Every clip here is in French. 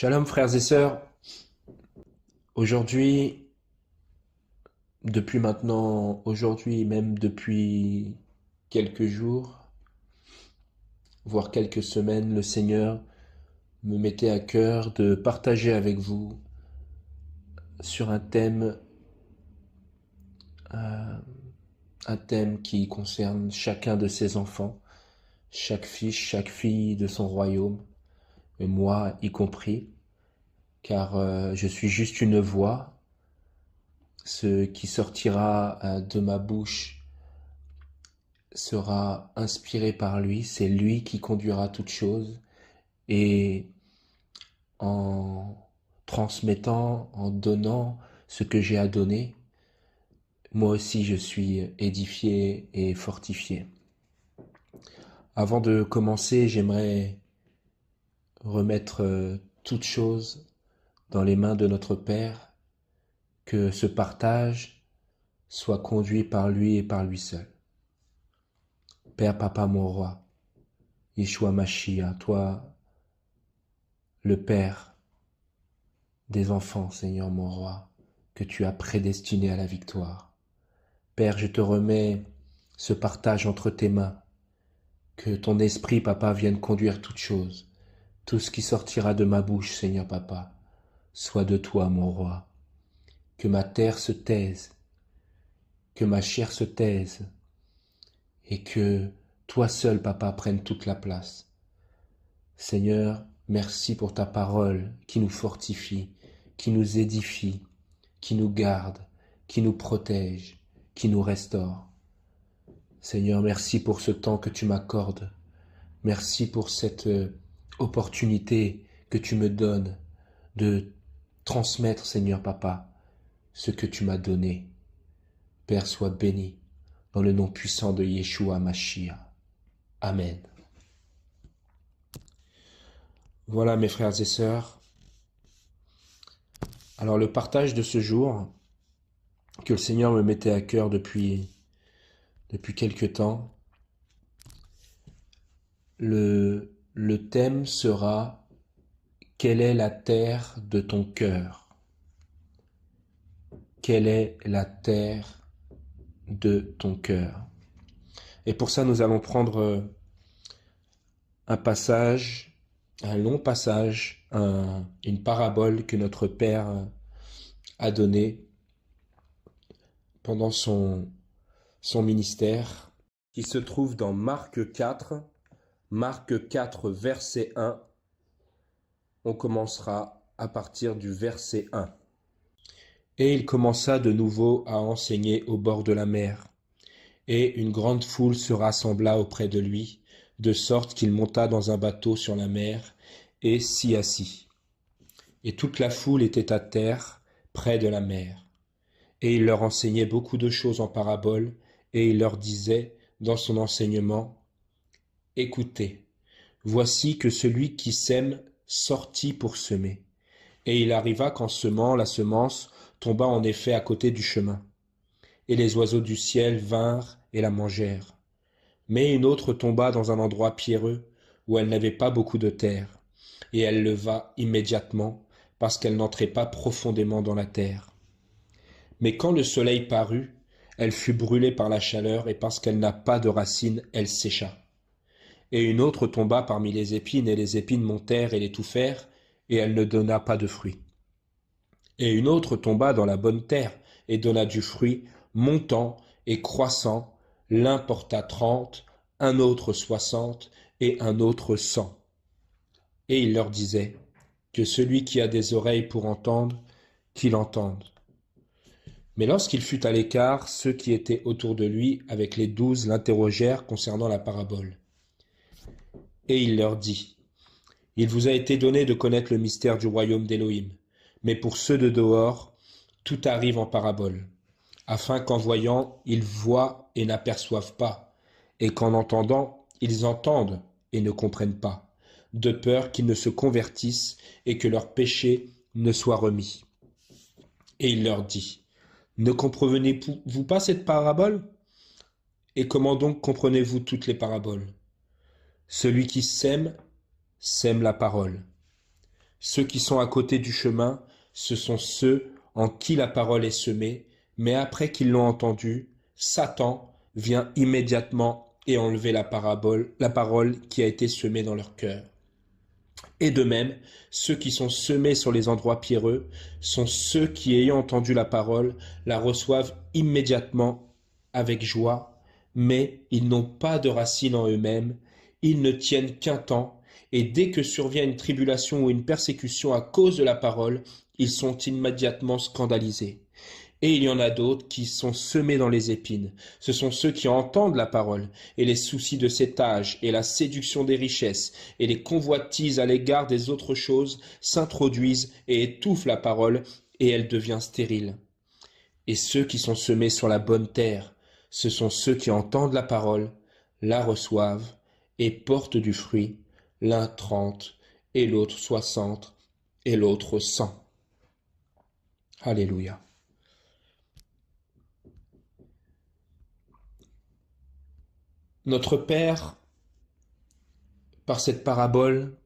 Shalom frères et sœurs, aujourd'hui, même depuis quelques jours, voire quelques semaines, le Seigneur me mettait à cœur de partager avec vous sur euh, un thème qui concerne chacun de ses enfants, chaque fils, chaque fille de son royaume, et moi y compris, car je suis juste une voix. Ce qui sortira de ma bouche sera inspiré par lui, c'est lui qui conduira toutes choses, et en transmettant, en donnant ce que j'ai à donner, moi aussi je suis édifié et fortifié. Avant de commencer, j'aimerais remettre toutes choses dans les mains de notre Père, que ce partage soit conduit par lui et par lui seul. Père, Papa, mon roi, Yeshua Mashiach, toi, le Père des enfants, Seigneur mon roi, que tu as prédestiné à la victoire. Père, je te remets ce partage entre tes mains, que ton esprit, Papa, vienne conduire toutes choses. Tout ce qui sortira de ma bouche, Seigneur Papa, soit de toi, mon roi. Que ma terre se taise, que ma chair se taise, et que toi seul, Papa, prenne toute la place. Seigneur, merci pour ta parole qui nous fortifie, qui nous édifie, qui nous garde, qui nous protège, qui nous restaure. Seigneur, merci pour ce temps que tu m'accordes. Merci pour cette opportunité que tu me donnes de transmettre, Seigneur Papa, ce que tu m'as donné. Père, sois béni dans le nom puissant de Yeshua Mashiach. Amen. Voilà mes frères et sœurs. Alors le partage de ce jour que le Seigneur me mettait à cœur depuis quelque temps, le thème sera « Quelle est la terre de ton cœur ?» Quelle est la terre de ton cœur? Et pour ça, nous allons prendre un passage, un long passage, une parabole que notre Père a donnée pendant son ministère, qui se trouve dans Marc 4, verset 1. On commencera à partir du verset 1. Et il commença de nouveau à enseigner au bord de la mer. Et une grande foule se rassembla auprès de lui, de sorte qu'il monta dans un bateau sur la mer et s'y assit. Et toute la foule était à terre, près de la mer. Et il leur enseignait beaucoup de choses en paraboles, et il leur disait dans son enseignement, « Écoutez, voici que celui qui sème sortit pour semer. Et il arriva qu'en semant, la semence tomba en effet à côté du chemin. Et les oiseaux du ciel vinrent et la mangèrent. Mais une autre tomba dans un endroit pierreux, où elle n'avait pas beaucoup de terre, et elle leva immédiatement, parce qu'elle n'entrait pas profondément dans la terre. Mais quand le soleil parut, elle fut brûlée par la chaleur, et parce qu'elle n'a pas de racines, elle sécha. Et une autre tomba parmi les épines, et les épines montèrent et l'étouffèrent, et elle ne donna pas de fruit. Et une autre tomba dans la bonne terre, et donna du fruit, montant et croissant, l'un porta 30, un autre 60, et un autre 100. Et il leur disait, que celui qui a des oreilles pour entendre, qu'il entende. Mais lorsqu'il fut à l'écart, ceux qui étaient autour de lui, avec les 12, l'interrogèrent concernant la parabole. Et il leur dit, « Il vous a été donné de connaître le mystère du royaume d'Élohim, mais pour ceux de dehors, tout arrive en parabole, afin qu'en voyant, ils voient et n'aperçoivent pas, et qu'en entendant, ils entendent et ne comprennent pas, de peur qu'ils ne se convertissent et que leurs péchés ne soient remis. » Et il leur dit, « Ne comprenez-vous pas cette parabole? Et comment donc comprenez-vous toutes les paraboles? Celui qui sème, sème la parole. Ceux qui sont à côté du chemin, ce sont ceux en qui la parole est semée, mais après qu'ils l'ont entendue, Satan vient immédiatement et enlever la parole qui a été semée dans leur cœur. Et de même, ceux qui sont semés sur les endroits pierreux sont ceux qui, ayant entendu la parole, la reçoivent immédiatement avec joie, mais ils n'ont pas de racine en eux-mêmes, ils ne tiennent qu'un temps, et dès que survient une tribulation ou une persécution à cause de la parole, ils sont immédiatement scandalisés. Et il y en a d'autres qui sont semés dans les épines. Ce sont ceux qui entendent la parole, et les soucis de cet âge, et la séduction des richesses, et les convoitises à l'égard des autres choses s'introduisent et étouffent la parole, et elle devient stérile. Et ceux qui sont semés sur la bonne terre, ce sont ceux qui entendent la parole, la reçoivent, et portent du fruit, l'un 30, et l'autre 60, et l'autre 100. Alléluia. Notre Père, par cette parabole,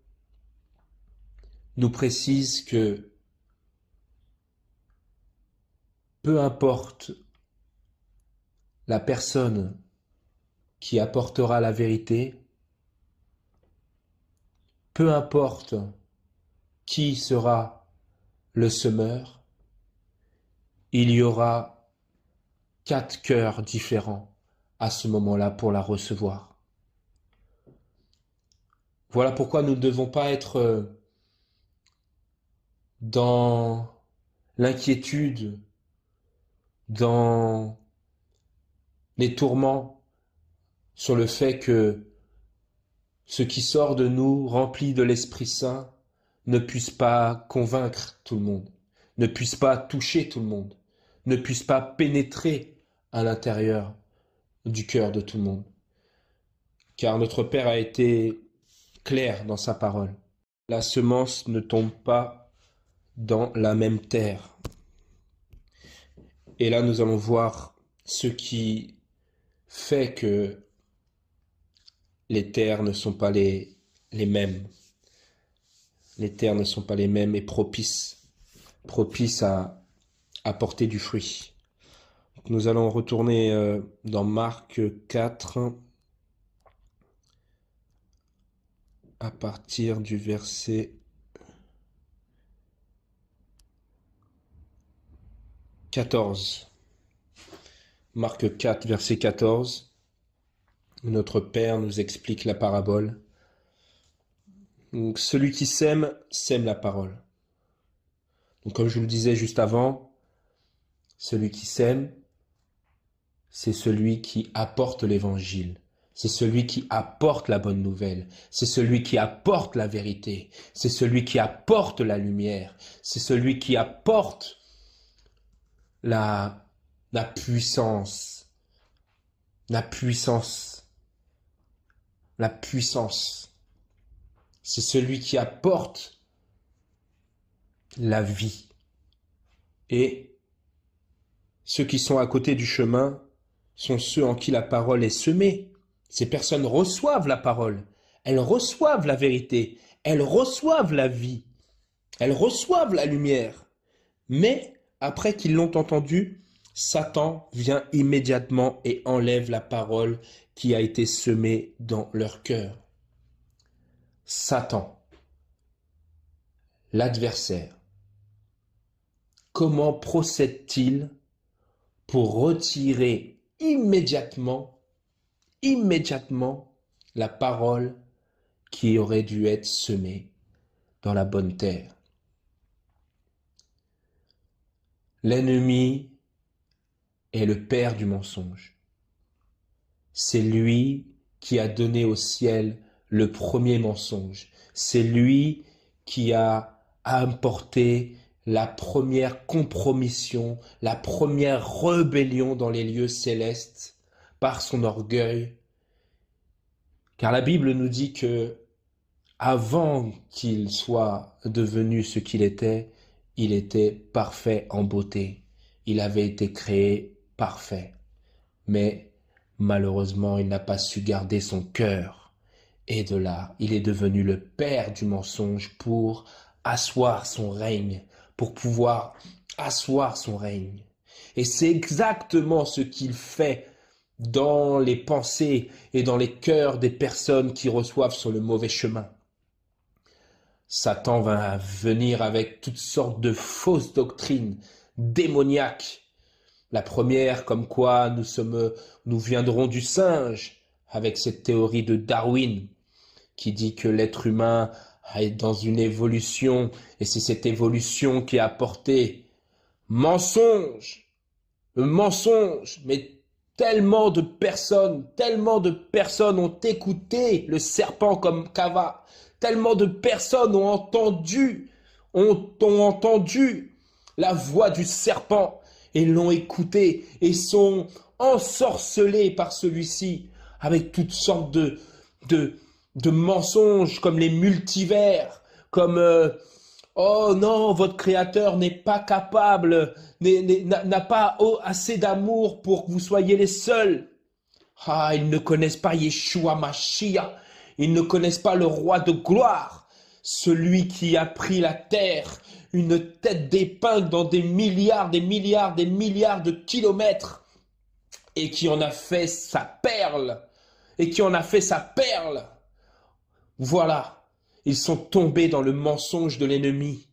nous précise que peu importe la personne qui apportera la vérité, peu importe qui sera le semeur, il y aura 4 cœurs différents à ce moment-là pour la recevoir. Voilà pourquoi nous ne devons pas être dans l'inquiétude, dans les tourments sur le fait que ce qui sort de nous, rempli de l'Esprit Saint, ne puisse pas convaincre tout le monde, ne puisse pas toucher tout le monde, ne puisse pas pénétrer à l'intérieur du cœur de tout le monde. Car notre Père a été clair dans sa parole. La semence ne tombe pas dans la même terre. Et là, nous allons voir ce qui fait que les terres ne sont pas les mêmes. Les terres ne sont pas les mêmes et propices à porter du fruit. Donc, nous allons retourner dans Marc 4 à partir du verset 14. Marc 4, verset 14. Notre Père nous explique la parabole. Donc, celui qui sème la parole. Donc, comme je vous le disais juste avant, celui qui sème, c'est celui qui apporte l'évangile. C'est celui qui apporte la bonne nouvelle. C'est celui qui apporte la vérité. C'est celui qui apporte la lumière. C'est celui qui apporte la puissance. La puissance. La puissance. C'est celui qui apporte la vie. Et ceux qui sont à côté du chemin sont ceux en qui la parole est semée. Ces personnes reçoivent la parole, elles reçoivent la vérité, elles reçoivent la vie, elles reçoivent la lumière. Mais après qu'ils l'ont entendue, Satan vient immédiatement et enlève la parole qui a été semée dans leur cœur. Satan, l'adversaire, comment procède-t-il pour retirer immédiatement la parole qui aurait dû être semée dans la bonne terre? L'ennemi est le père du mensonge. C'est lui qui a donné au ciel le premier mensonge. C'est lui qui a apporté la première compromission, la première rébellion dans les lieux célestes par son orgueil. Car la Bible nous dit que avant qu'il soit devenu ce qu'il était parfait en beauté. Il avait été créé parfait. Mais malheureusement, il n'a pas su garder son cœur. Et de là, il est devenu le père du mensonge pour asseoir son règne, pour pouvoir asseoir son règne. Et c'est exactement ce qu'il fait dans les pensées et dans les cœurs des personnes qui reçoivent sur le mauvais chemin. Satan va venir avec toutes sortes de fausses doctrines démoniaques. La première, comme quoi nous viendrons du singe, avec cette théorie de Darwin, qui dit que l'être humain est dans une évolution, et c'est cette évolution qui a apporté mensonge, mais tellement de personnes ont écouté le serpent comme Cava, tellement de personnes ont entendu la voix du serpent et l'ont écouté et sont ensorcelés par celui-ci avec toutes sortes de mensonges comme les multivers, comme oh non, votre créateur n'est pas capable, n'a pas assez d'amour pour que vous soyez les seuls. Ah, ils ne connaissent pas Yeshua Mashiach, ils ne connaissent pas le roi de gloire, celui qui a pris la terre, une tête d'épingle dans des milliards de kilomètres, et qui en a fait sa perle, Voilà. Ils sont tombés dans le mensonge de l'ennemi.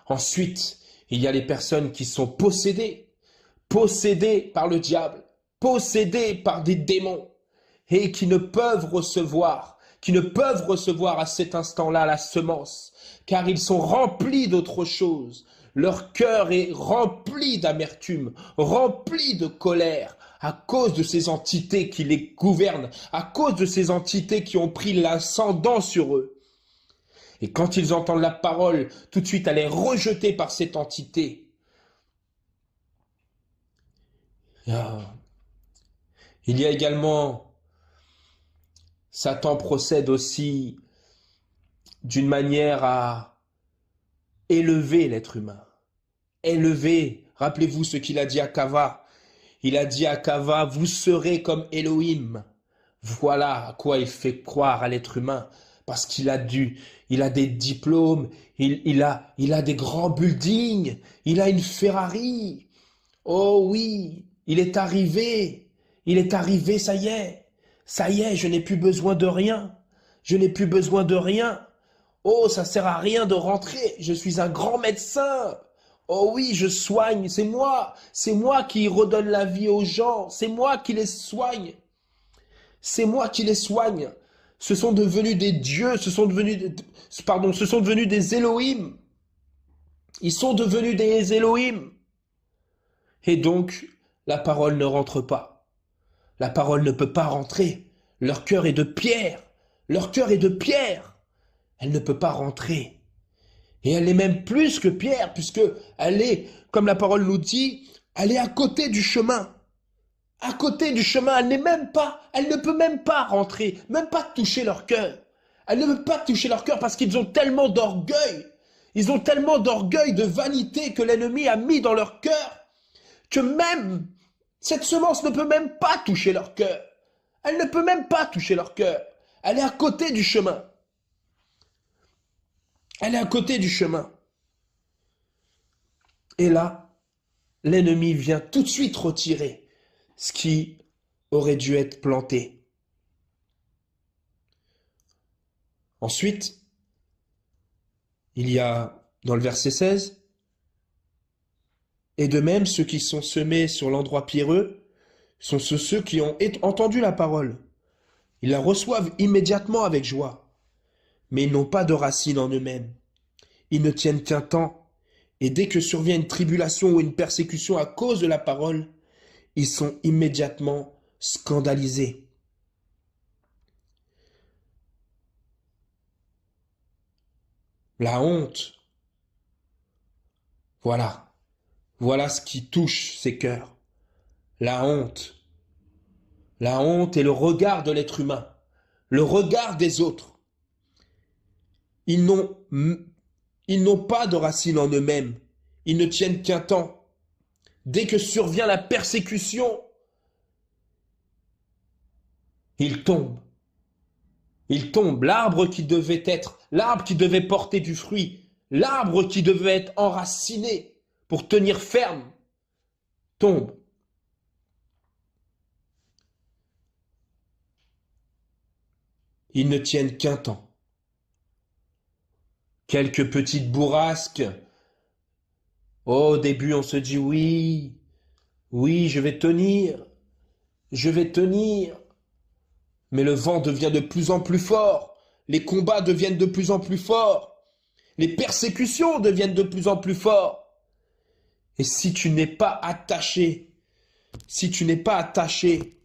Ensuite, il y a les personnes qui sont possédées par le diable, possédées par des démons, et qui ne peuvent recevoir à cet instant-là la semence, car ils sont remplis d'autre chose. Leur cœur est rempli d'amertume, rempli de colère, à cause de ces entités qui les gouvernent, à cause de ces entités qui ont pris l'ascendant sur eux. Et quand ils entendent la parole, tout de suite elle est rejetée par cette entité. Il y a également, Satan procède aussi d'une manière à élever l'être humain. Rappelez-vous ce qu'il a dit à Cava. Il a dit à Cava, vous serez comme Elohim. Voilà à quoi il fait croire à l'être humain. Parce qu'il a des diplômes, il a des grands buildings, il a une Ferrari. Oh oui, il est arrivé, ça y est, je n'ai plus besoin de rien. Oh, ça sert à rien de rentrer, je suis un grand médecin. Oh oui, je soigne, c'est moi qui redonne la vie aux gens, c'est moi qui les soigne. Ce sont devenus des dieux, ce sont devenus des Elohim. Ils sont devenus des Elohim. Et donc, la parole ne rentre pas. La parole ne peut pas rentrer. Leur cœur est de pierre. Elle ne peut pas rentrer. Et elle est même plus que pierre, puisque elle est, comme la parole nous dit, elle est à côté du chemin. Elle ne peut même pas rentrer, même pas toucher leur cœur. Elle ne peut pas toucher leur cœur parce qu'ils ont tellement d'orgueil. Ils ont tellement d'orgueil, de vanité que l'ennemi a mis dans leur cœur, que même cette semence ne peut même pas toucher leur cœur. Elle ne peut même pas toucher leur cœur. Elle est à côté du chemin. Et là, l'ennemi vient tout de suite retirer ce qui aurait dû être planté. Ensuite, il y a dans le verset 16, « Et de même, ceux qui sont semés sur l'endroit pierreux sont ceux qui ont entendu la parole. Ils la reçoivent immédiatement avec joie. Mais ils n'ont pas de racines en eux-mêmes. Ils ne tiennent qu'un temps, et dès que survient une tribulation ou une persécution à cause de la parole, ils sont immédiatement scandalisés. » La honte, voilà ce qui touche ces cœurs. La honte est le regard de l'être humain, le regard des autres. Ils n'ont pas de racines en eux-mêmes. Ils ne tiennent qu'un temps. Dès que survient la persécution, ils tombent. Il tombe, l'arbre qui devait être, l'arbre qui devait porter du fruit, l'arbre qui devait être enraciné pour tenir ferme, tombe. Ils ne tiennent qu'un temps. Quelques petites bourrasques. Au début, on se dit oui, oui, je vais tenir, je vais tenir. Mais le vent devient de plus en plus fort, les combats deviennent de plus en plus forts, les persécutions deviennent de plus en plus fortes. Et si tu n'es pas attaché, si tu n'es pas attaché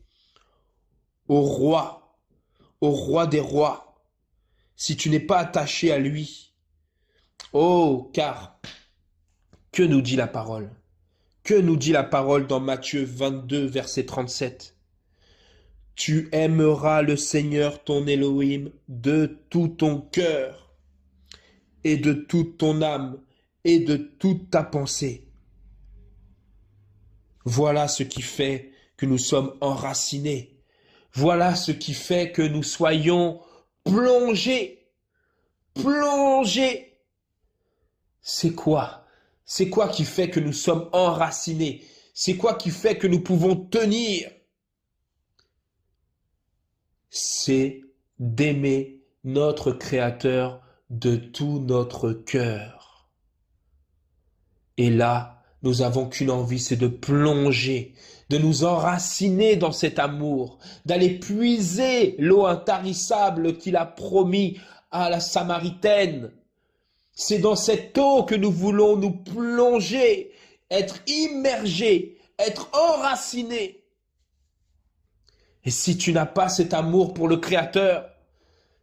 au roi des rois, si tu n'es pas attaché à lui, oh, car que nous dit la parole? Que nous dit la parole dans Matthieu 22, verset 37? Tu aimeras le Seigneur ton Elohim de tout ton cœur et de toute ton âme et de toute ta pensée. Voilà ce qui fait que nous sommes enracinés. Voilà ce qui fait que nous soyons plongés. Plongés. C'est quoi? C'est quoi qui fait que nous sommes enracinés? C'est quoi qui fait que nous pouvons tenir? C'est d'aimer notre Créateur de tout notre cœur. Et là, nous avons qu'une envie, c'est de plonger, de nous enraciner dans cet amour, d'aller puiser l'eau intarissable qu'il a promis à la Samaritaine. C'est dans cette eau que nous voulons nous plonger, être immergés, être enracinés. Et si tu n'as pas cet amour pour le Créateur,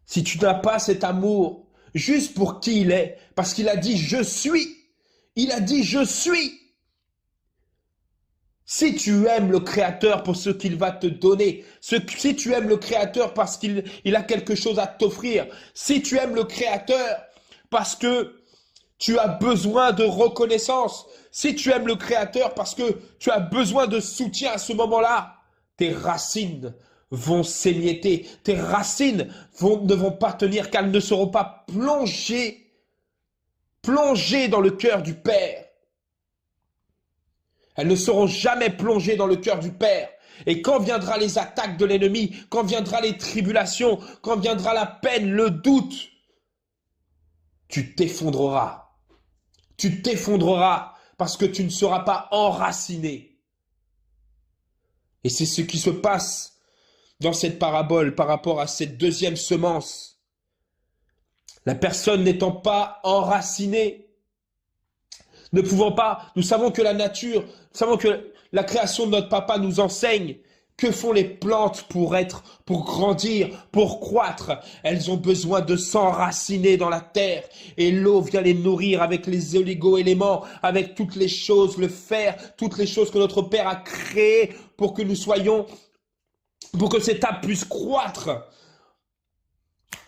si tu n'as pas cet amour juste pour qui il est, parce qu'il a dit « je suis », il a dit « je suis ». Si tu aimes le Créateur pour ce qu'il va te donner, si tu aimes le Créateur parce qu'il a quelque chose à t'offrir, si tu aimes le Créateur parce que tu as besoin de reconnaissance, si tu aimes le Créateur parce que tu as besoin de soutien à ce moment-là, tes racines vont s'émietter, tes racines ne vont pas tenir car elles ne seront pas plongées dans le cœur du Père. Elles ne seront jamais plongées dans le cœur du Père. Et quand viendra les attaques de l'ennemi, quand viendra les tribulations, quand viendra la peine, le doute, tu t'effondreras. Tu t'effondreras parce que tu ne seras pas enraciné. Et c'est ce qui se passe dans cette parabole par rapport à cette deuxième semence. La personne n'étant pas enracinée, ne pouvant pas, nous savons que la nature, nous savons que la création de notre papa nous enseigne que font les plantes pour grandir, pour croître. Elles ont besoin de s'enraciner dans la terre et l'eau vient les nourrir avec les oligo-éléments, avec toutes les choses, le fer, toutes les choses que notre Père a créées pour que nous soyons, pour que cet arbre puisse croître.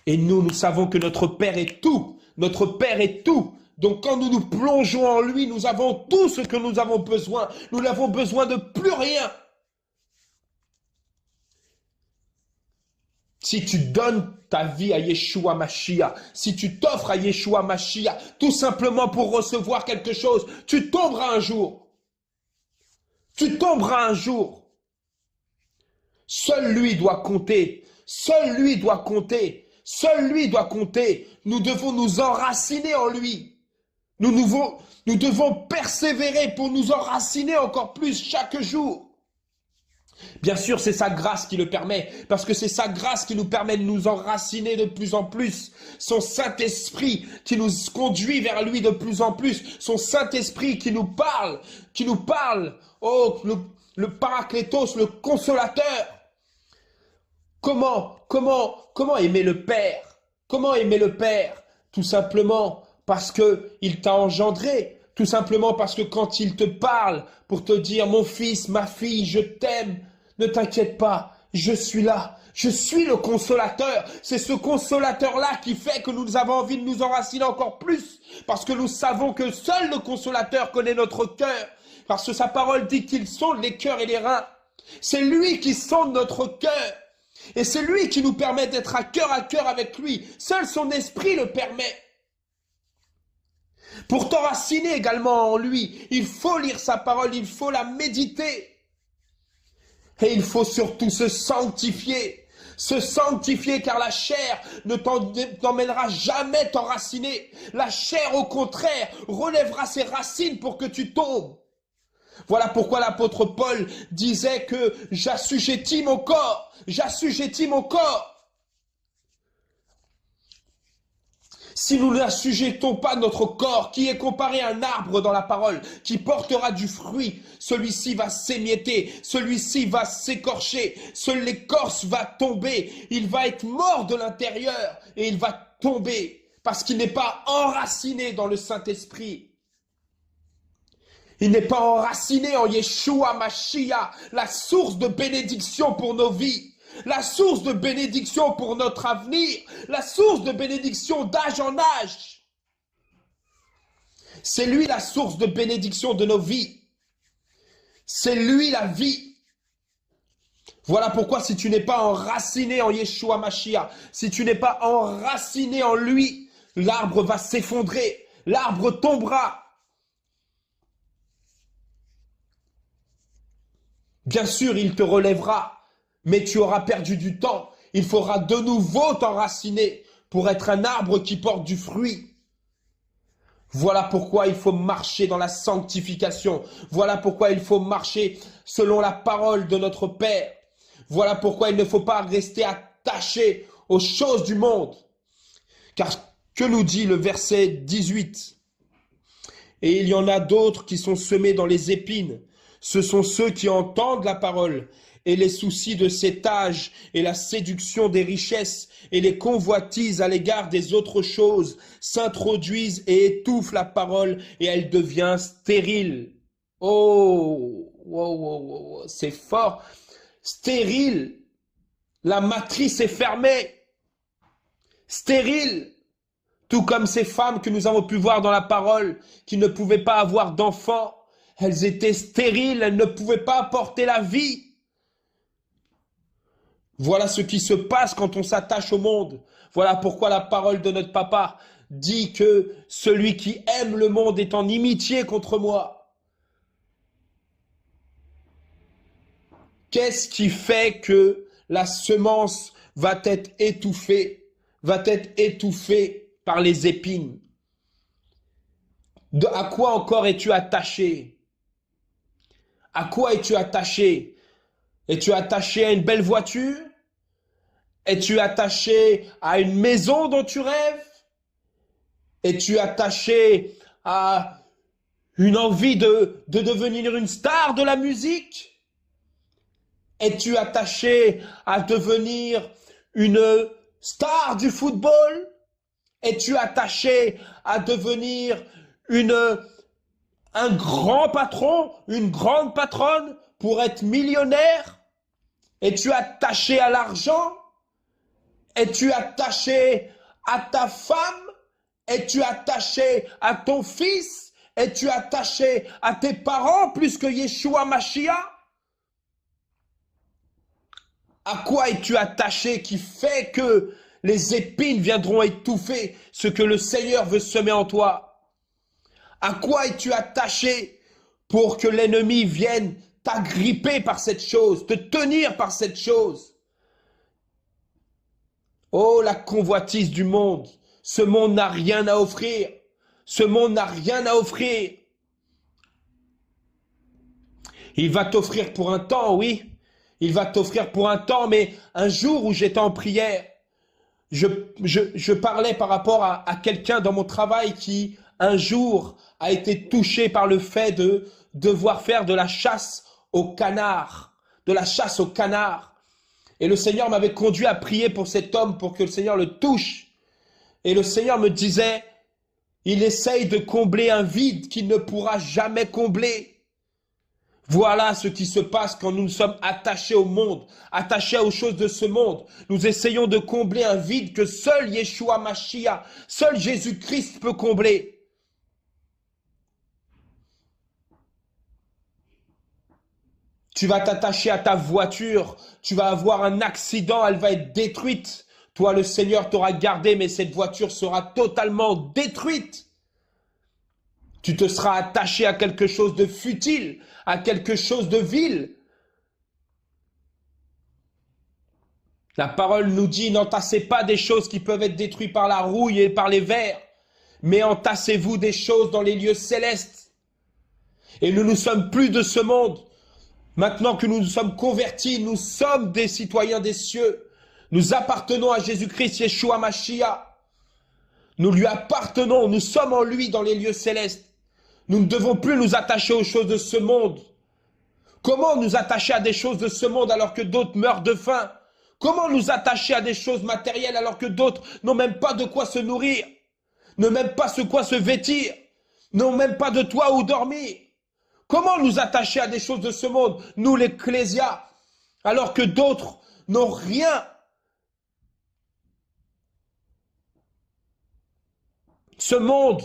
Et nous savons que notre Père est tout. Notre Père est tout. Donc quand nous nous plongeons en lui, nous avons tout ce que nous avons besoin. Nous n'avons besoin de plus rien. Si tu donnes ta vie à Yeshua Mashiach, si tu t'offres à Yeshua Mashiach, tout simplement pour recevoir quelque chose, tu tomberas un jour. Tu tomberas un jour. Seul lui doit compter. Seul lui doit compter. Seul lui doit compter. Nous devons nous enraciner en lui. Nous devons persévérer pour nous enraciner encore plus chaque jour. Bien sûr, c'est sa grâce qui le permet, parce que c'est sa grâce qui nous permet de nous enraciner de plus en plus. Son Saint-Esprit qui nous conduit vers lui de plus en plus. Son Saint-Esprit qui nous parle. Oh, le Paraclétos, le Consolateur. Comment aimer le Père? Comment aimer le Père? Tout simplement parce qu'il t'a engendré, tout simplement parce que quand il te parle pour te dire « Mon fils, ma fille, je t'aime », ne t'inquiète pas, je suis là, je suis le consolateur. C'est ce consolateur-là qui fait que nous avons envie de nous enraciner encore plus, parce que nous savons que seul le consolateur connaît notre cœur, parce que sa parole dit qu'il sonde les cœurs et les reins. C'est lui qui sonde notre cœur. Et c'est lui qui nous permet d'être à cœur avec lui. Seul son esprit le permet. Pour t'enraciner également en lui, il faut lire sa parole, il faut la méditer. Et il faut surtout se sanctifier. Se sanctifier car la chair ne t'emmènera jamais t'enraciner. La chair au contraire relèvera ses racines pour que tu tombes. Voilà pourquoi l'apôtre Paul disait que j'assujettis mon corps. J'assujettis mon corps. Si nous n'assujettons pas notre corps, qui est comparé à un arbre dans la parole, qui portera du fruit, celui-ci va s'émietter, celui-ci va s'écorcher, l'écorce va tomber, il va être mort de l'intérieur et il va tomber parce qu'il n'est pas enraciné dans le Saint-Esprit. Il n'est pas enraciné en Yeshua Mashiach, la source de bénédiction pour nos vies. La source de bénédiction pour notre avenir, la source de bénédiction d'âge en âge. C'est lui la source de bénédiction de nos vies. C'est lui la vie. Voilà pourquoi si tu n'es pas enraciné en Yeshua Mashiach, si tu n'es pas enraciné en lui, l'arbre va s'effondrer, l'arbre tombera. Bien sûr, il te relèvera. Mais tu auras perdu du temps. Il faudra de nouveau t'enraciner pour être un arbre qui porte du fruit. Voilà pourquoi il faut marcher dans la sanctification. Voilà pourquoi il faut marcher selon la parole de notre Père. Voilà pourquoi il ne faut pas rester attaché aux choses du monde. Car que nous dit le verset 18? Et il y en a d'autres qui sont semés dans les épines. Ce sont ceux qui entendent la parole. Et les soucis de cet âge et la séduction des richesses et les convoitises à l'égard des autres choses s'introduisent et étouffent la parole et elle devient stérile. Oh, wow, c'est fort. Stérile. La matrice est fermée. Stérile. Tout comme ces femmes que nous avons pu voir dans la parole qui ne pouvaient pas avoir d'enfants. Elles étaient stériles, elles ne pouvaient pas apporter la vie. Voilà ce qui se passe quand on s'attache au monde. Voilà pourquoi la parole de notre papa dit que celui qui aime le monde est en inimitié contre moi. Qu'est-ce qui fait que la semence va être étouffée par les épines? À quoi encore es-tu attaché? À quoi es-tu attaché? Es-tu attaché à une belle voiture? Es-tu attaché à une maison dont tu rêves? Es-tu attaché à une envie de devenir une star de la musique? Es-tu attaché à devenir une star du football? Es-tu attaché à devenir un grand patron, une grande patronne pour être millionnaire? Es-tu attaché à l'argent? Es-tu attaché à ta femme? Es-tu attaché à ton fils? Es-tu attaché à tes parents plus que Yeshua Mashiach? À quoi es-tu attaché qui fait que les épines viendront étouffer ce que le Seigneur veut semer en toi? À quoi es-tu attaché pour que l'ennemi vienne t'agripper par cette chose, te tenir par cette chose? Oh, la convoitise du monde. Ce monde n'a rien à offrir. Ce monde n'a rien à offrir. Il va t'offrir pour un temps, oui. Il va t'offrir pour un temps, mais un jour où j'étais en prière, je parlais par rapport à quelqu'un dans mon travail qui, un jour, a été touché par le fait de devoir faire de la chasse aux canards. De la chasse aux canards. Et le Seigneur m'avait conduit à prier pour cet homme, pour que le Seigneur le touche. Et le Seigneur me disait, il essaye de combler un vide qu'il ne pourra jamais combler. Voilà ce qui se passe quand nous sommes attachés au monde, attachés aux choses de ce monde. Nous essayons de combler un vide que seul Yeshua Mashiach, seul Jésus-Christ peut combler. Tu vas t'attacher à ta voiture, tu vas avoir un accident, elle va être détruite. Toi, le Seigneur t'aura gardé, mais cette voiture sera totalement détruite. Tu te seras attaché à quelque chose de futile, à quelque chose de vil. La parole nous dit, n'entassez pas des choses qui peuvent être détruites par la rouille et par les vers, mais entassez-vous des choses dans les lieux célestes. Et nous ne sommes plus de ce monde. Maintenant que nous nous sommes convertis, nous sommes des citoyens des cieux. Nous appartenons à Jésus-Christ, Yeshua Mashiach. Nous lui appartenons, nous sommes en lui dans les lieux célestes. Nous ne devons plus nous attacher aux choses de ce monde. Comment nous attacher à des choses de ce monde alors que d'autres meurent de faim? Comment nous attacher à des choses matérielles alors que d'autres n'ont même pas de quoi se nourrir, n'ont même pas de quoi se vêtir, n'ont même pas de toit où dormir? Comment nous attacher à des choses de ce monde, nous l'Ecclésia, alors que d'autres n'ont rien? Ce monde,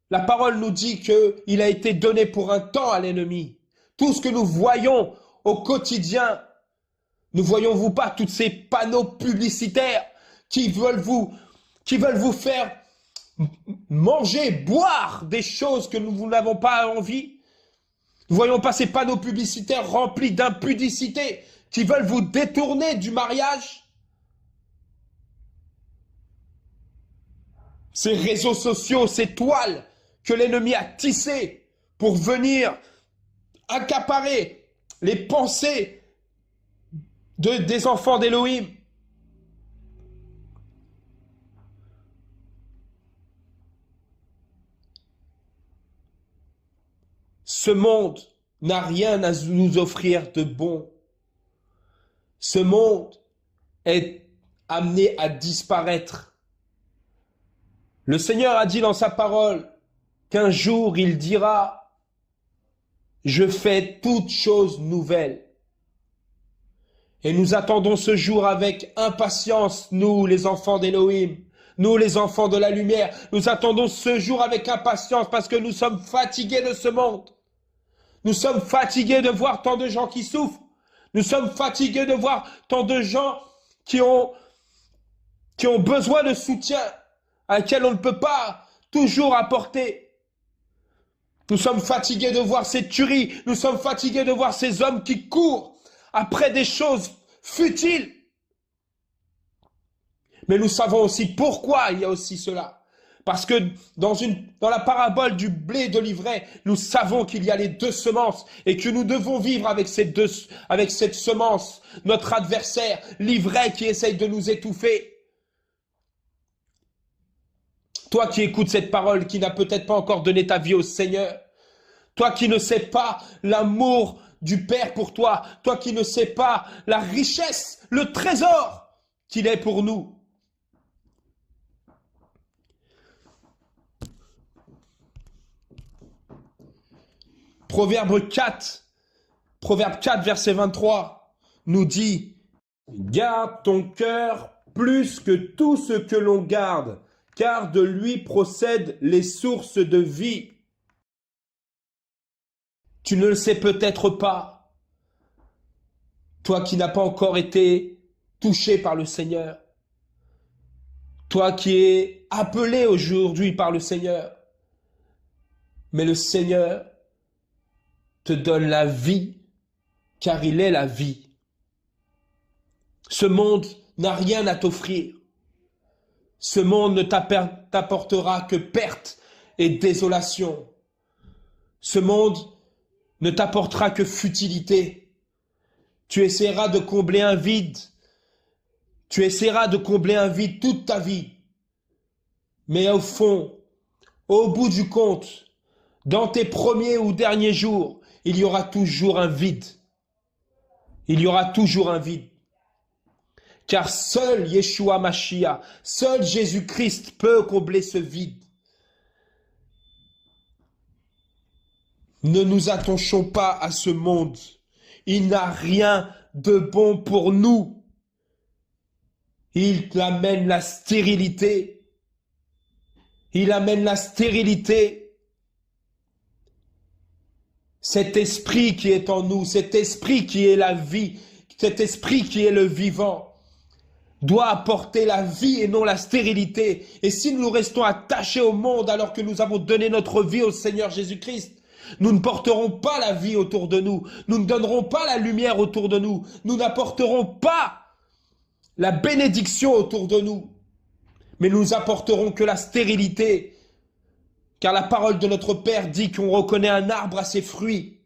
la parole nous dit qu'il a été donné pour un temps à l'ennemi. Tout ce que nous voyons au quotidien, ne voyons-vous pas tous ces panneaux publicitaires qui veulent vous faire manger, boire des choses que nous n'avons pas envie? Ne voyons pas ces panneaux publicitaires remplis d'impudicité qui veulent vous détourner du mariage? Ces réseaux sociaux, ces toiles que l'ennemi a tissées pour venir accaparer les pensées des enfants d'Élohim. Ce monde n'a rien à nous offrir de bon. Ce monde est amené à disparaître. Le Seigneur a dit dans sa parole qu'un jour il dira « Je fais toutes choses nouvelles ». Et nous attendons ce jour avec impatience, nous les enfants d'Élohim, nous les enfants de la lumière. Nous attendons ce jour avec impatience parce que nous sommes fatigués de ce monde. Nous sommes fatigués de voir tant de gens qui souffrent. Nous sommes fatigués de voir tant de gens qui ont besoin de soutien, à laquelle on ne peut pas toujours apporter. Nous sommes fatigués de voir ces tueries. Nous sommes fatigués de voir ces hommes qui courent après des choses futiles. Mais nous savons aussi pourquoi il y a aussi cela. Parce que dans la parabole du blé et de l'ivraie, nous savons qu'il y a les deux semences et que nous devons vivre avec cette semence, notre adversaire, l'ivraie qui essaye de nous étouffer. Toi qui écoutes cette parole, qui n'a peut-être pas encore donné ta vie au Seigneur, toi qui ne sais pas l'amour du Père pour toi, toi qui ne sais pas la richesse, le trésor qu'il est pour nous. Proverbe 4, verset 23, nous dit « Garde ton cœur plus que tout ce que l'on garde, car de lui procèdent les sources de vie. » Tu ne le sais peut-être pas, toi qui n'as pas encore été touché par le Seigneur, toi qui es appelé aujourd'hui par le Seigneur, mais le Seigneur te donne la vie, car il est la vie. Ce monde n'a rien à t'offrir. Ce monde ne t'apportera que perte et désolation. Ce monde ne t'apportera que futilité. Tu essaieras de combler un vide. Tu essaieras de combler un vide toute ta vie. Mais au fond, au bout du compte, dans tes premiers ou derniers jours, il y aura toujours un vide. Il y aura toujours un vide. Car seul Yeshua Mashiach, seul Jésus-Christ peut combler ce vide. Ne nous attachons pas à ce monde. Il n'a rien de bon pour nous. Il amène la stérilité. Il amène la stérilité. Cet esprit qui est en nous, cet esprit qui est la vie, cet esprit qui est le vivant, doit apporter la vie et non la stérilité. Et si nous restons attachés au monde alors que nous avons donné notre vie au Seigneur Jésus-Christ, nous ne porterons pas la vie autour de nous, nous ne donnerons pas la lumière autour de nous, nous n'apporterons pas la bénédiction autour de nous, mais nous apporterons que la stérilité, car la parole de notre Père dit qu'on reconnaît un arbre à ses fruits.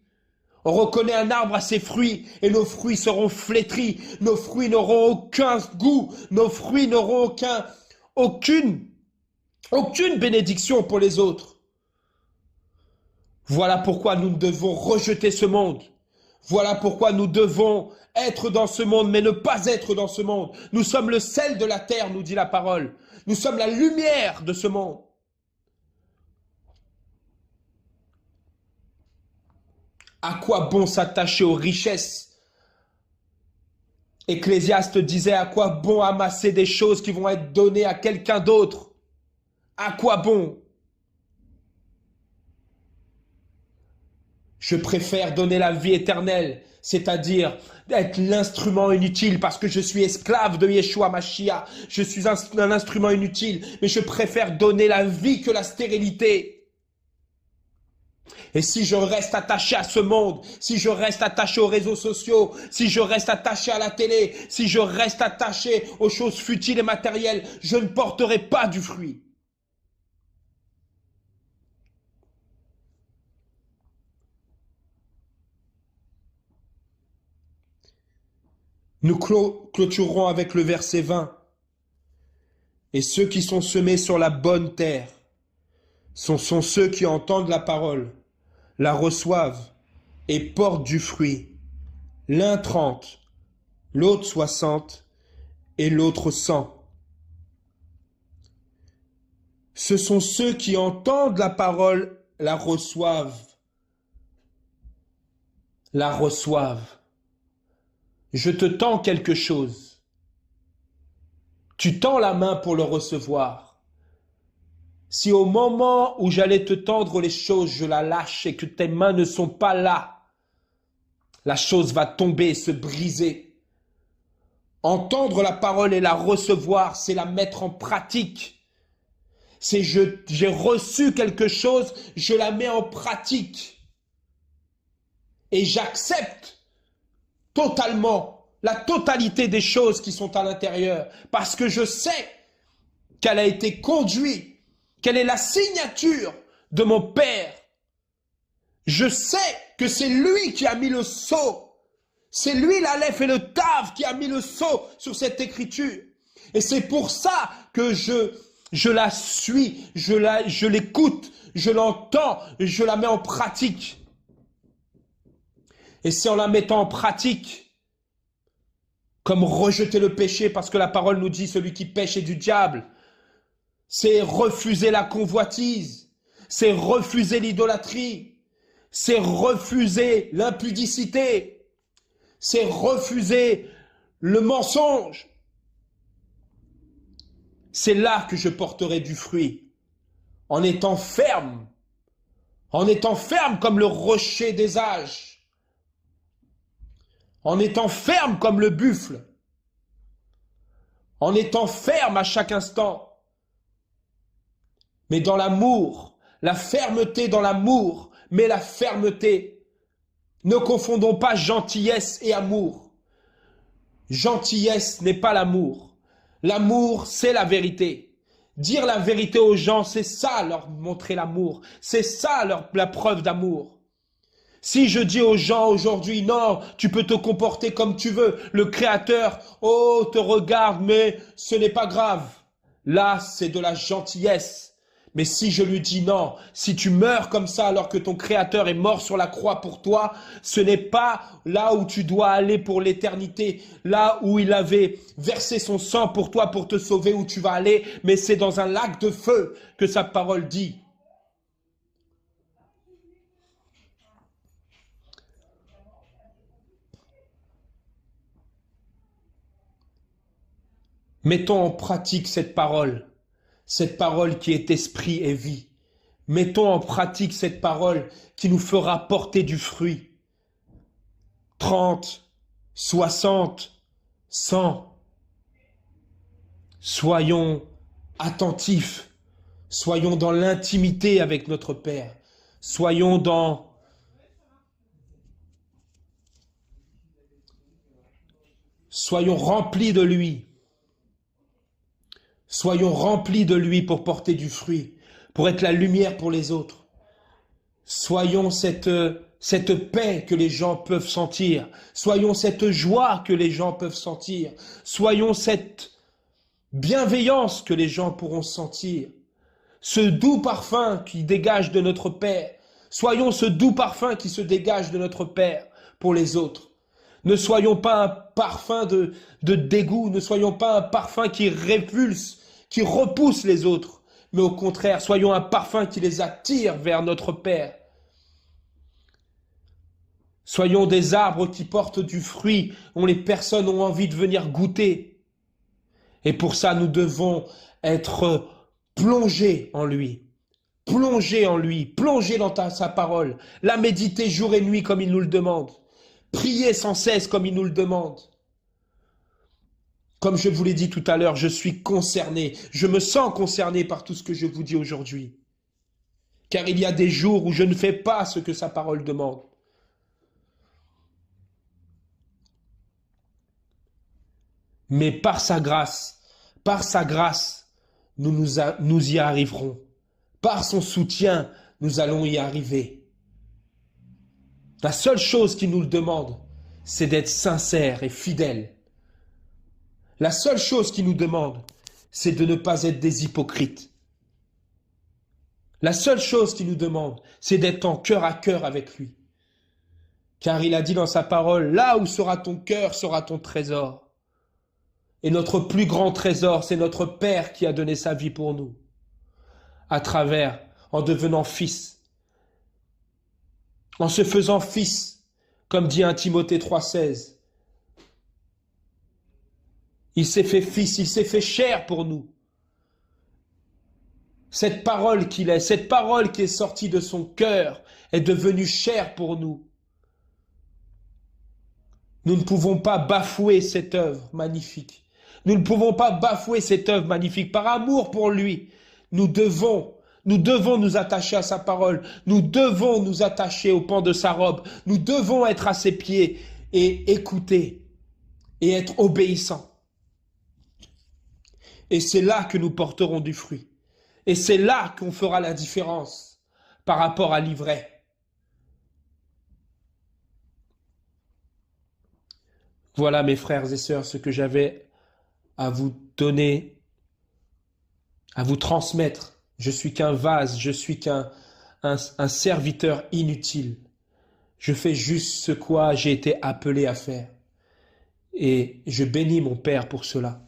On reconnaît un arbre à ses fruits et nos fruits seront flétris, nos fruits n'auront aucun goût, nos fruits n'auront aucune bénédiction pour les autres. Voilà pourquoi nous devons rejeter ce monde. Voilà pourquoi nous devons être dans ce monde, mais ne pas être dans ce monde. Nous sommes le sel de la terre, nous dit la parole. Nous sommes la lumière de ce monde. À quoi bon s'attacher aux richesses? Ecclésiaste disait, à quoi bon amasser des choses qui vont être données à quelqu'un d'autre? À quoi bon? Je préfère donner la vie éternelle, c'est-à-dire être l'instrument inutile parce que je suis esclave de Yeshua Mashiach. Je suis un instrument inutile, mais je préfère donner la vie que la stérilité. Et si je reste attaché à ce monde, si je reste attaché aux réseaux sociaux, si je reste attaché à la télé, si je reste attaché aux choses futiles et matérielles, je ne porterai pas du fruit. Nous clôturerons avec le verset 20. Et ceux qui sont semés sur la bonne terre sont ceux qui entendent la parole, la reçoivent et portent du fruit. L'un 30, l'autre 60 et l'autre 100. Ce sont ceux qui entendent la parole, la reçoivent. La reçoivent. Je te tends quelque chose. Tu tends la main pour le recevoir. Si au moment où j'allais te tendre les choses, je la lâche et que tes mains ne sont pas là, la chose va tomber et se briser. Entendre la parole et la recevoir, c'est la mettre en pratique. C'est j'ai reçu quelque chose, je la mets en pratique. Et j'accepte totalement la totalité des choses qui sont à l'intérieur, parce que je sais qu'elle a été conduite, qu'elle est la signature de mon Père. Je sais que c'est lui qui a mis le sceau, c'est lui l'Aleph et le Tav qui a mis le sceau sur cette écriture. Et c'est pour ça que je la suis, je l'écoute, je l'entends, je la mets en pratique. Et c'est en la mettant en pratique, comme rejeter le péché, parce que la parole nous dit celui qui pêche est du diable, c'est refuser la convoitise, c'est refuser l'idolâtrie, c'est refuser l'impudicité, c'est refuser le mensonge. C'est là que je porterai du fruit, en étant ferme comme le rocher des âges, en étant ferme comme le buffle, en étant ferme à chaque instant, mais dans l'amour, la fermeté dans l'amour, mais la fermeté. Ne confondons pas gentillesse et amour. Gentillesse n'est pas l'amour. L'amour, c'est la vérité. Dire la vérité aux gens, c'est ça leur montrer l'amour. C'est ça la preuve d'amour. Si je dis aux gens aujourd'hui, non, tu peux te comporter comme tu veux, le Créateur, oh, te regarde, mais ce n'est pas grave. Là, c'est de la gentillesse. Mais si je lui dis non, si tu meurs comme ça alors que ton Créateur est mort sur la croix pour toi, ce n'est pas là où tu dois aller pour l'éternité, là où il avait versé son sang pour toi pour te sauver où tu vas aller, mais c'est dans un lac de feu que sa parole dit. Mettons en pratique cette parole qui est esprit et vie. Mettons en pratique cette parole qui nous fera porter du fruit. 30, 60, 100. Soyons attentifs. Soyons dans l'intimité avec notre Père. Soyons remplis de lui. Soyons remplis de lui pour porter du fruit, pour être la lumière pour les autres. Soyons cette paix que les gens peuvent sentir. Soyons cette joie que les gens peuvent sentir. Soyons cette bienveillance que les gens pourront sentir. Ce doux parfum qui dégage de notre Père. Soyons ce doux parfum qui se dégage de notre Père pour les autres. Ne soyons pas un parfum de dégoût, ne soyons pas un parfum qui répulse, qui repousse les autres, mais au contraire, soyons un parfum qui les attire vers notre Père. Soyons des arbres qui portent du fruit, dont les personnes ont envie de venir goûter. Et pour ça, nous devons être plongés en lui, plongés dans sa parole, la méditer jour et nuit comme il nous le demande. Priez sans cesse comme il nous le demande. Comme je vous l'ai dit tout à l'heure, je suis concerné, je me sens concerné par tout ce que je vous dis aujourd'hui. Car il y a des jours où je ne fais pas ce que sa parole demande. Mais par sa grâce, nous y arriverons. Par son soutien, nous allons y arriver. La seule chose qu'il nous demande, c'est d'être sincère et fidèle. La seule chose qu'il nous demande, c'est de ne pas être des hypocrites. La seule chose qu'il nous demande, c'est d'être en cœur à cœur avec lui. Car il a dit dans sa parole, là où sera ton cœur, sera ton trésor. Et notre plus grand trésor, c'est notre Père qui a donné sa vie pour nous. En devenant fils. En se faisant fils, comme dit 1 Timothée 3,16. Il s'est fait fils, il s'est fait chair pour nous. Cette parole qu'il est, cette parole qui est sortie de son cœur est devenue chair pour nous. Nous ne pouvons pas bafouer cette œuvre magnifique. Nous ne pouvons pas bafouer cette œuvre magnifique. Par amour pour lui, nous devons nous attacher à sa parole. Nous devons nous attacher au pan de sa robe. Nous devons être à ses pieds et écouter et être obéissants. Et c'est là que nous porterons du fruit. Et c'est là qu'on fera la différence par rapport à l'ivraie. Voilà mes frères et sœurs ce que j'avais à vous donner, à vous transmettre. Je suis qu'un vase, je suis qu'un serviteur inutile. Je fais juste ce quoi j'ai été appelé à faire. Et je bénis mon Père pour cela.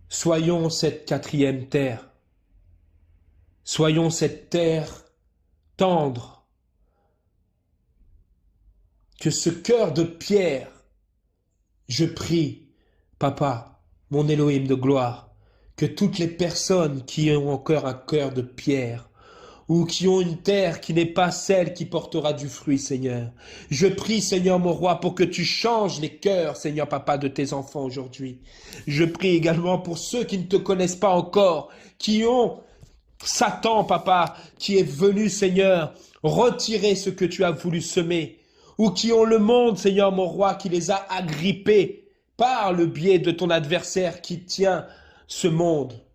Soyons cette 4e terre. Soyons cette terre tendre. Que ce cœur de pierre, je prie, Papa, mon Elohim de gloire, que toutes les personnes qui ont encore un cœur de pierre, ou qui ont une terre qui n'est pas celle qui portera du fruit, Seigneur. Je prie, Seigneur mon roi, pour que tu changes les cœurs, Seigneur Papa, de tes enfants aujourd'hui. Je prie également pour ceux qui ne te connaissent pas encore, qui ont Satan, Papa, qui est venu, Seigneur, retirer ce que tu as voulu semer, ou qui ont le monde, Seigneur mon roi, qui les a agrippés par le biais de ton adversaire qui tient ce monde.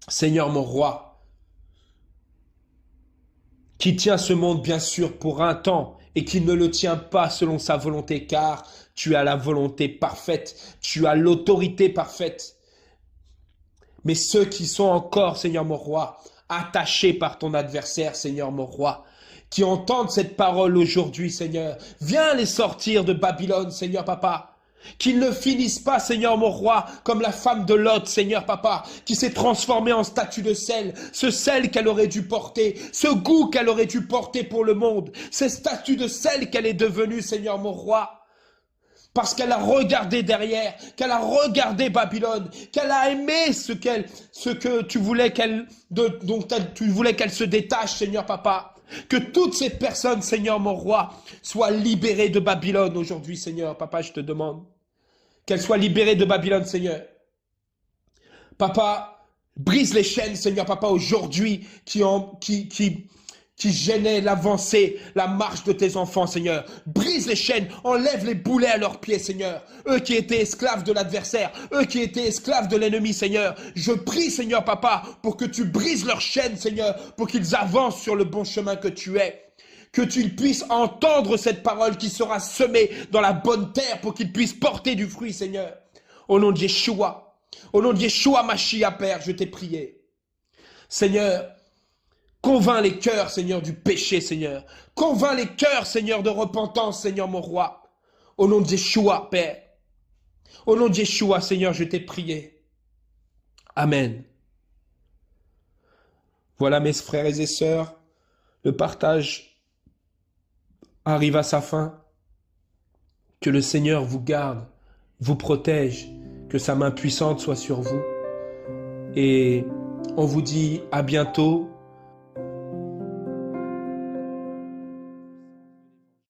Seigneur mon roi, qui tient ce monde bien sûr pour un temps et qui ne le tient pas selon sa volonté, car tu as la volonté parfaite, tu as l'autorité parfaite. Mais ceux qui sont encore, Seigneur mon roi, attachés par ton adversaire, Seigneur mon roi, qui entendent cette parole aujourd'hui, Seigneur, viens les sortir de Babylone, Seigneur Papa. Qu'ils ne finissent pas, Seigneur mon roi, comme la femme de Lot, Seigneur Papa, qui s'est transformée en statue de sel, ce sel qu'elle aurait dû porter, ce goût qu'elle aurait dû porter pour le monde, ces statues de sel qu'elle est devenue, Seigneur mon roi. parce qu'elle a regardé derrière, qu'elle a regardé Babylone, qu'elle a aimé ce que tu voulais tu voulais qu'elle se détache, Seigneur Papa. Que toutes ces personnes, Seigneur mon roi, soient libérées de Babylone aujourd'hui, Seigneur Papa, je te demande. Qu'elles soient libérées de Babylone, Seigneur. Papa, brise les chaînes, Seigneur Papa, aujourd'hui, qui gênaient l'avancée, la marche de tes enfants, Seigneur. Brise les chaînes, enlève les boulets à leurs pieds, Seigneur. Eux qui étaient esclaves de l'adversaire, eux qui étaient esclaves de l'ennemi, Seigneur. Je prie, Seigneur Papa, pour que tu brises leurs chaînes, Seigneur, pour qu'ils avancent sur le bon chemin que tu es. Que tu puisses entendre cette parole qui sera semée dans la bonne terre pour qu'ils puissent porter du fruit, Seigneur. Au nom de Yeshua, au nom de Yeshua Mashiach, Père, je t'ai prié. Seigneur, convainc les cœurs, Seigneur, du péché, Seigneur. Convainc les cœurs, Seigneur, de repentance, Seigneur, mon roi. Au nom de Yeshua, Père. Au nom de Yeshua, Seigneur, je t'ai prié. Amen. Voilà, mes frères et sœurs, le partage arrive à sa fin. Que le Seigneur vous garde, vous protège, que sa main puissante soit sur vous. Et on vous dit à bientôt